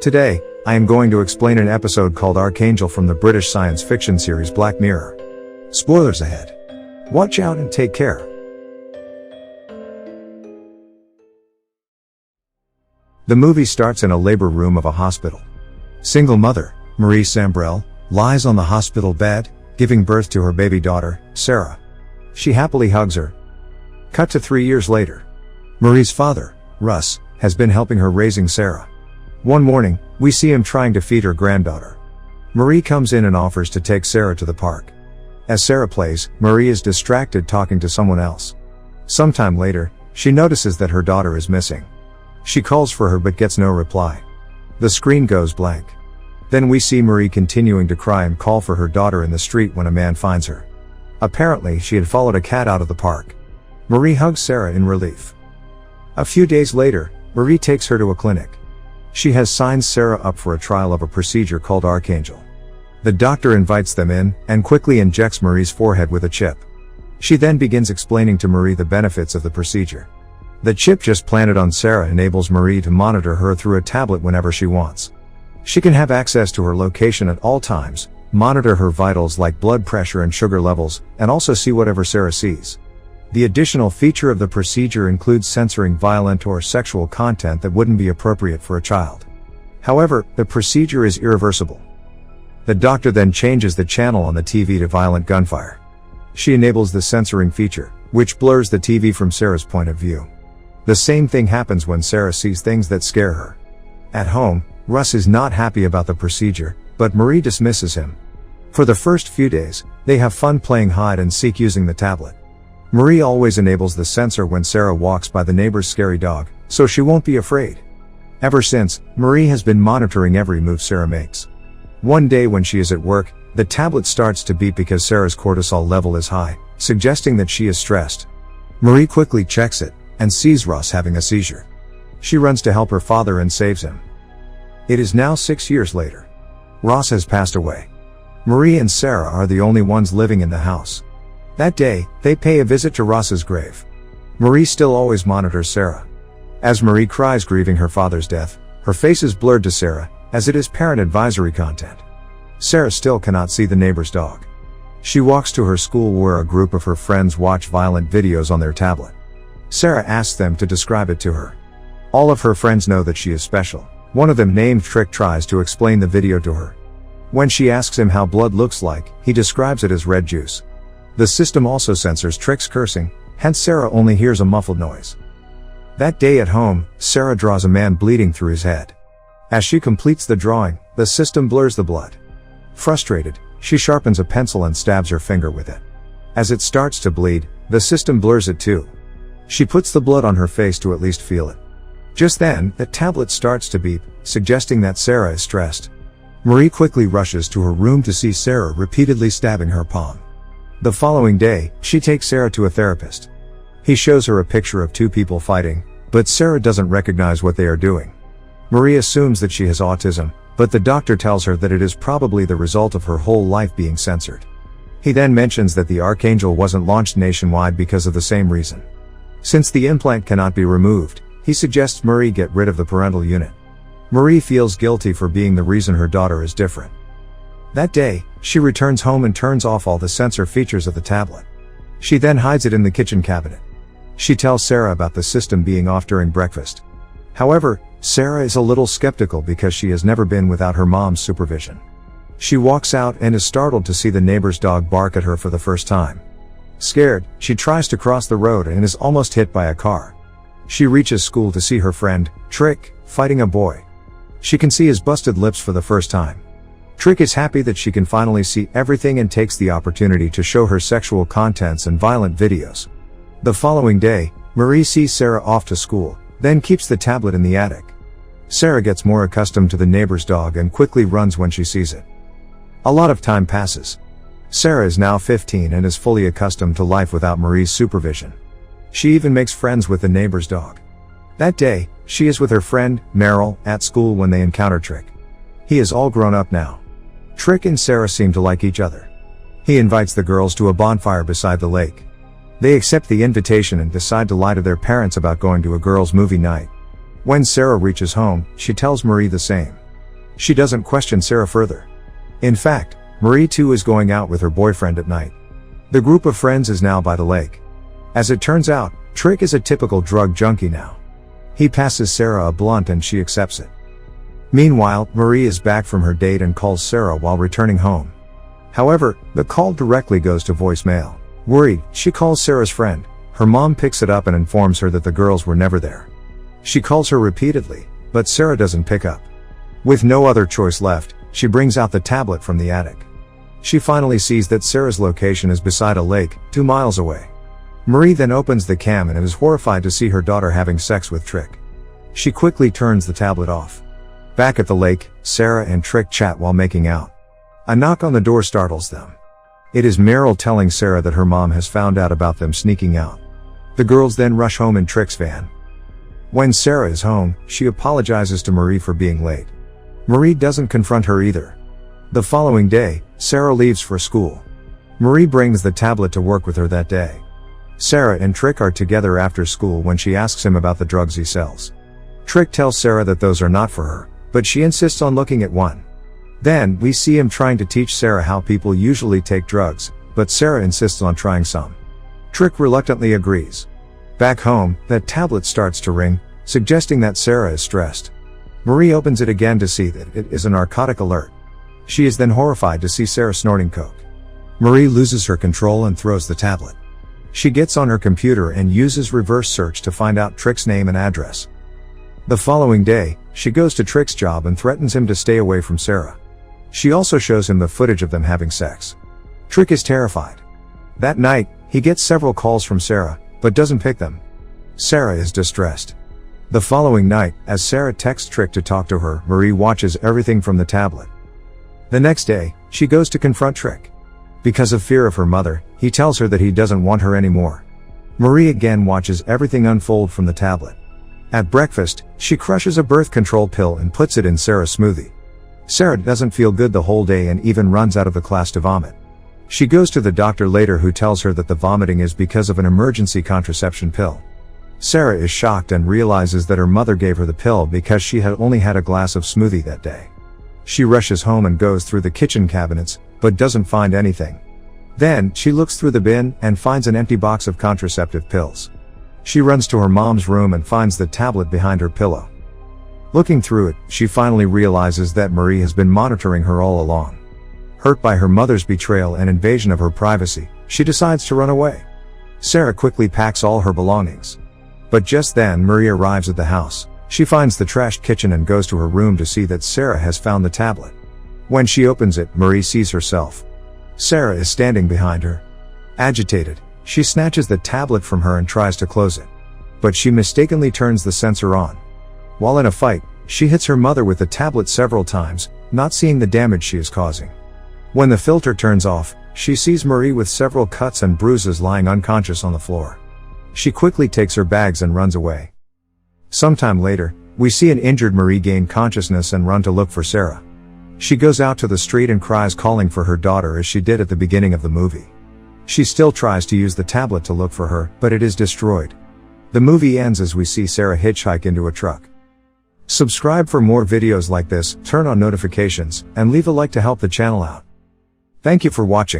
Today, I am going to explain an episode called Archangel from the British science fiction series Black Mirror. Spoilers ahead. Watch out and take care. The movie starts in a labor room of a hospital. Single mother, Marie Sambrel, lies on the hospital bed, giving birth to her baby daughter, Sarah. She happily hugs her. Cut to 3 years later. Marie's father, Russ, has been helping her raising Sarah. One morning, we see him trying to feed her granddaughter. Marie comes in and offers to take Sarah to the park. As Sarah plays, Marie is distracted talking to someone else. Sometime later, she notices that her daughter is missing. She calls for her but gets no reply. The screen goes blank. Then we see Marie continuing to cry and call for her daughter in the street when a man finds her. Apparently, she had followed a cat out of the park. Marie hugs Sarah in relief. A few days later, Marie takes her to a clinic. She has signed Sarah up for a trial of a procedure called ARKANGEL. The doctor invites them in, and quickly injects Marie's forehead with a chip. She then begins explaining to Marie the benefits of the procedure. The chip just planted on Sarah enables Marie to monitor her through a tablet whenever she wants. She can have access to her location at all times, monitor her vitals like blood pressure and sugar levels, and also see whatever Sarah sees. The additional feature of the procedure includes censoring violent or sexual content that wouldn't be appropriate for a child. However, the procedure is irreversible. The doctor then changes the channel on the TV to violent gunfire. She enables the censoring feature, which blurs the TV from Sarah's point of view. The same thing happens when Sarah sees things that scare her. At home, Russ is not happy about the procedure, but Marie dismisses him. For the first few days, they have fun playing hide and seek using the tablet. Marie always enables the censor when Sarah walks by the neighbor's scary dog, so she won't be afraid. Ever since, Marie has been monitoring every move Sarah makes. One day when she is at work, the tablet starts to beep because Sarah's cortisol level is high, suggesting that she is stressed. Marie quickly checks it, and sees Ross having a seizure. She runs to help her father and saves him. It is now 6 years later. Ross has passed away. Marie and Sarah are the only ones living in the house. That day, they pay a visit to Ross's grave. Marie still always monitors Sarah. As Marie cries grieving her father's death, her face is blurred to Sarah, as it is parent advisory content. Sarah still cannot see the neighbor's dog. She walks to her school where a group of her friends watch violent videos on their tablet. Sarah asks them to describe it to her. All of her friends know that she is special. One of them, named Trick, tries to explain the video to her. When she asks him how blood looks like, he describes it as red juice. The system also censors Trick's cursing, hence Sarah only hears a muffled noise. That day at home, Sarah draws a man bleeding through his head. As she completes the drawing, the system blurs the blood. Frustrated, she sharpens a pencil and stabs her finger with it. As it starts to bleed, the system blurs it too. She puts the blood on her face to at least feel it. Just then, the tablet starts to beep, suggesting that Sarah is stressed. Marie quickly rushes to her room to see Sarah repeatedly stabbing her palm. The following day, she takes Sarah to a therapist. He shows her a picture of two people fighting, but Sarah doesn't recognize what they are doing. Marie assumes that she has autism, but the doctor tells her that it is probably the result of her whole life being censored. He then mentions that the Archangel wasn't launched nationwide because of the same reason. Since the implant cannot be removed, he suggests Marie get rid of the parental unit. Marie feels guilty for being the reason her daughter is different. That day, she returns home and turns off all the censor features of the tablet. She then hides it in the kitchen cabinet. She tells Sarah about the system being off during breakfast. However, Sarah is a little skeptical because she has never been without her mom's supervision. She walks out and is startled to see the neighbor's dog bark at her for the first time. Scared, she tries to cross the road and is almost hit by a car. She reaches school to see her friend, Trick, fighting a boy. She can see his busted lips for the first time. Trick is happy that she can finally see everything and takes the opportunity to show her sexual contents and violent videos. The following day, Marie sees Sarah off to school, then keeps the tablet in the attic. Sarah gets more accustomed to the neighbor's dog and quickly runs when she sees it. A lot of time passes. Sarah is now 15 and is fully accustomed to life without Marie's supervision. She even makes friends with the neighbor's dog. That day, she is with her friend, Meryl, at school when they encounter Trick. He is all grown up now. Trick and Sarah seem to like each other. He invites the girls to a bonfire beside the lake. They accept the invitation and decide to lie to their parents about going to a girls' movie night. When Sarah reaches home, she tells Marie the same. She doesn't question Sarah further. In fact, Marie too is going out with her boyfriend at night. The group of friends is now by the lake. As it turns out, Trick is a typical drug junkie now. He passes Sarah a blunt and she accepts it. Meanwhile, Marie is back from her date and calls Sarah while returning home. However, the call directly goes to voicemail. Worried, she calls Sarah's friend. Her mom picks it up and informs her that the girls were never there. She calls her repeatedly, but Sarah doesn't pick up. With no other choice left, she brings out the tablet from the attic. She finally sees that Sarah's location is beside a lake, 2 miles away. Marie then opens the cam and is horrified to see her daughter having sex with Trick. She quickly turns the tablet off. Back at the lake, Sarah and Trick chat while making out. A knock on the door startles them. It is Meryl telling Sarah that her mom has found out about them sneaking out. The girls then rush home in Trick's van. When Sarah is home, she apologizes to Marie for being late. Marie doesn't confront her either. The following day, Sarah leaves for school. Marie brings the tablet to work with her that day. Sarah and Trick are together after school when she asks him about the drugs he sells. Trick tells Sarah that those are not for her, but she insists on looking at one. Then, we see him trying to teach Sarah how people usually take drugs, but Sarah insists on trying some. Trick reluctantly agrees. Back home, that tablet starts to ring, suggesting that Sarah is stressed. Marie opens it again to see that it is a narcotic alert. She is then horrified to see Sarah snorting coke. Marie loses her control and throws the tablet. She gets on her computer and uses reverse search to find out Trick's name and address. The following day, she goes to Trick's job and threatens him to stay away from Sarah. She also shows him the footage of them having sex. Trick is terrified. That night, he gets several calls from Sarah, but doesn't pick them. Sarah is distressed. The following night, as Sarah texts Trick to talk to her, Marie watches everything from the tablet. The next day, she goes to confront Trick. Because of fear of her mother, he tells her that he doesn't want her anymore. Marie again watches everything unfold from the tablet. At breakfast, she crushes a birth control pill and puts it in Sarah's smoothie. Sarah doesn't feel good the whole day and even runs out of the class to vomit. She goes to the doctor later, who tells her that the vomiting is because of an emergency contraception pill. Sarah is shocked and realizes that her mother gave her the pill because she had only had a glass of smoothie that day. She rushes home and goes through the kitchen cabinets, but doesn't find anything. Then, she looks through the bin and finds an empty box of contraceptive pills. She runs to her mom's room and finds the tablet behind her pillow. Looking through it, she finally realizes that Marie has been monitoring her all along. Hurt by her mother's betrayal and invasion of her privacy, she decides to run away. Sarah quickly packs all her belongings. But just then, Marie arrives at the house. She finds the trashed kitchen and goes to her room to see that Sarah has found the tablet. When she opens it, Marie sees herself. Sarah is standing behind her. Agitated, she snatches the tablet from her and tries to close it. But she mistakenly turns the sensor on. While in a fight, she hits her mother with the tablet several times, not seeing the damage she is causing. When the filter turns off, she sees Marie with several cuts and bruises lying unconscious on the floor. She quickly takes her bags and runs away. Sometime later, we see an injured Marie gain consciousness and run to look for Sarah. She goes out to the street and cries, calling for her daughter as she did at the beginning of the movie. She still tries to use the tablet to look for her, but it is destroyed. The movie ends as we see Sarah hitchhike into a truck. Subscribe for more videos like this, turn on notifications, and leave a like to help the channel out. Thank you for watching.